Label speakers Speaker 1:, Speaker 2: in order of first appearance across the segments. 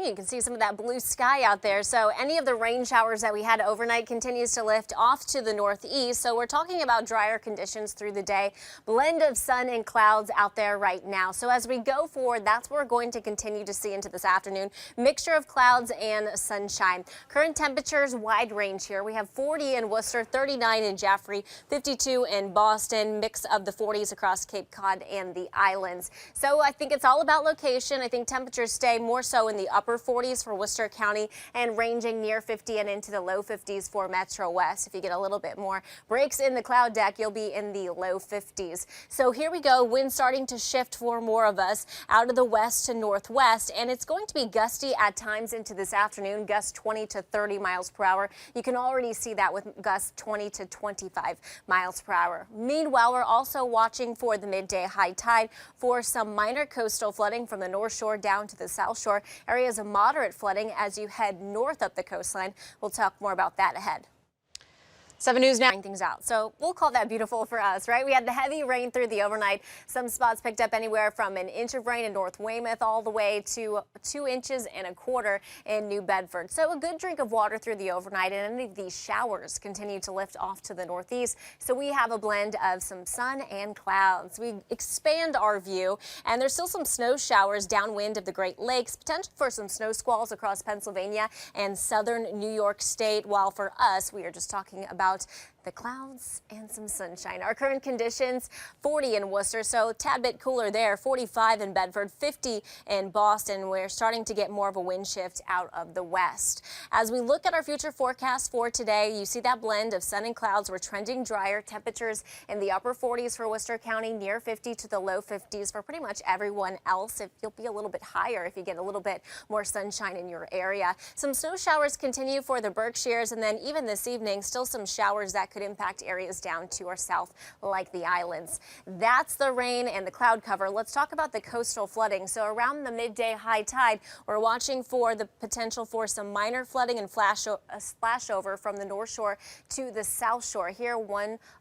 Speaker 1: You can see some of that blue sky out there. So any of the rain showers that we had overnight continues to lift off to the northeast. So we're talking about drier conditions through the day, blend of sun and clouds out there right now. So as we go forward, that's what we're going to continue to see into this afternoon. Mixture of clouds and sunshine. Current temperatures, wide range here. We have 40 in Worcester, 39 in Jaffrey, 52 in Boston, mix of the 40s across Cape Cod and the islands. So I think it's all about location. I think temperatures stay more so in the upper 40s for Worcester County and ranging near 50 and into the low 50s for Metro West. If you get a little bit more breaks in the cloud deck, you'll be in the low 50s. So here we go. Wind starting to shift for more of us out of the west to northwest, and it's going to be gusty at times into this afternoon, gusts 20 to 30 miles per hour. You can already see that with gusts 20 to 25 miles per hour. Meanwhile, we're also watching for the midday high tide for some minor coastal flooding from the north shore down to the south shore. Areas of moderate flooding as you head north up the coastline. We'll talk more about that ahead. 7 News now. Things out. So we'll call that beautiful for us, right? We had the heavy rain through the overnight. Some spots picked up anywhere from an inch of rain in North Weymouth all the way to 2 inches and a quarter in New Bedford. So a good drink of water through the overnight, and any of these showers continue to lift off to the northeast. So we have a blend of some sun and clouds. We expand our view, and there's still some snow showers downwind of the Great Lakes, potential for some snow squalls across Pennsylvania and southern New York State, while for us, we are just talking about the clouds and some sunshine. Our current conditions, 40 in Worcester, so a tad bit cooler there, 45 in Bedford, 50 in Boston. We're starting to get more of a wind shift out of the west. As we look at our future forecast for today, you see that blend of sun and clouds. We're trending drier. Temperatures in the upper 40s for Worcester County, near 50 to the low 50s for pretty much everyone else. You'll be a little bit higher if you get a little bit more sunshine in your area. Some snow showers continue for the Berkshires, and then even this evening, still some showers that could impact areas down to our south like the islands. That's the rain and the cloud cover. Let's talk about the coastal flooding. So around the midday high tide, we're watching for the potential for some minor flooding and splashover from the north shore to the south shore. Here,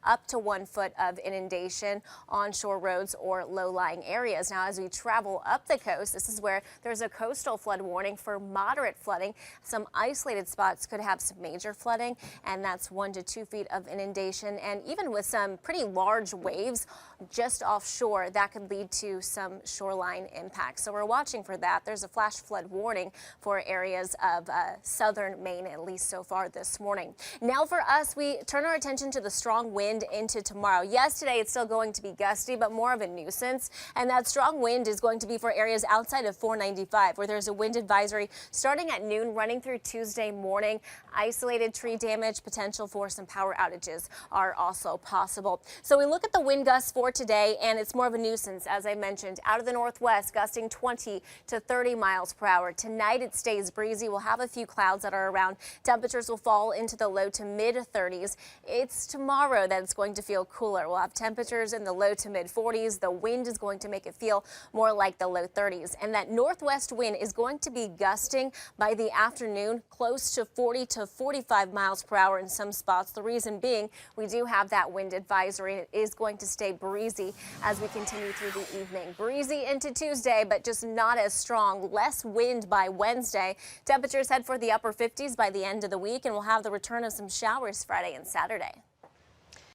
Speaker 1: up to 1 foot of inundation on shore roads or low-lying areas. Now, as we travel up the coast, this is where there's a coastal flood warning for moderate flooding. Some isolated spots could have some major flooding, and that's 1 to 2 feet of inundation, and even with some pretty large waves just offshore, that could lead to some shoreline impacts. So we're watching for that. There's a flash flood warning for areas of southern Maine, at least so far this morning. Now for us, we turn our attention to the strong wind into tomorrow. Yes, today it's still going to be gusty, but more of a nuisance, and that strong wind is going to be for areas outside of 495, where there's a wind advisory starting at noon, running through Tuesday morning. Isolated tree damage, potential for some power outages are also possible. So we look at the wind gusts for today, and it's more of a nuisance, as I mentioned, out of the northwest, gusting 20 to 30 miles per hour. Tonight it stays breezy. We'll have a few clouds that are around. Temperatures will fall into the low to mid 30s. It's tomorrow that it's going to feel cooler. We'll have temperatures in the low to mid 40s. The wind is going to make it feel more like the low 30s, and that northwest wind is going to be gusting by the afternoon close to 40 to 45 miles per hour in some spots. The reason being, we do have that wind advisory. It is going to stay breezy as we continue through the evening. Breezy into Tuesday, but just not as strong. Less wind by Wednesday. Temperatures head for the upper 50s by the end of the week, and we'll have the return of some showers Friday and Saturday.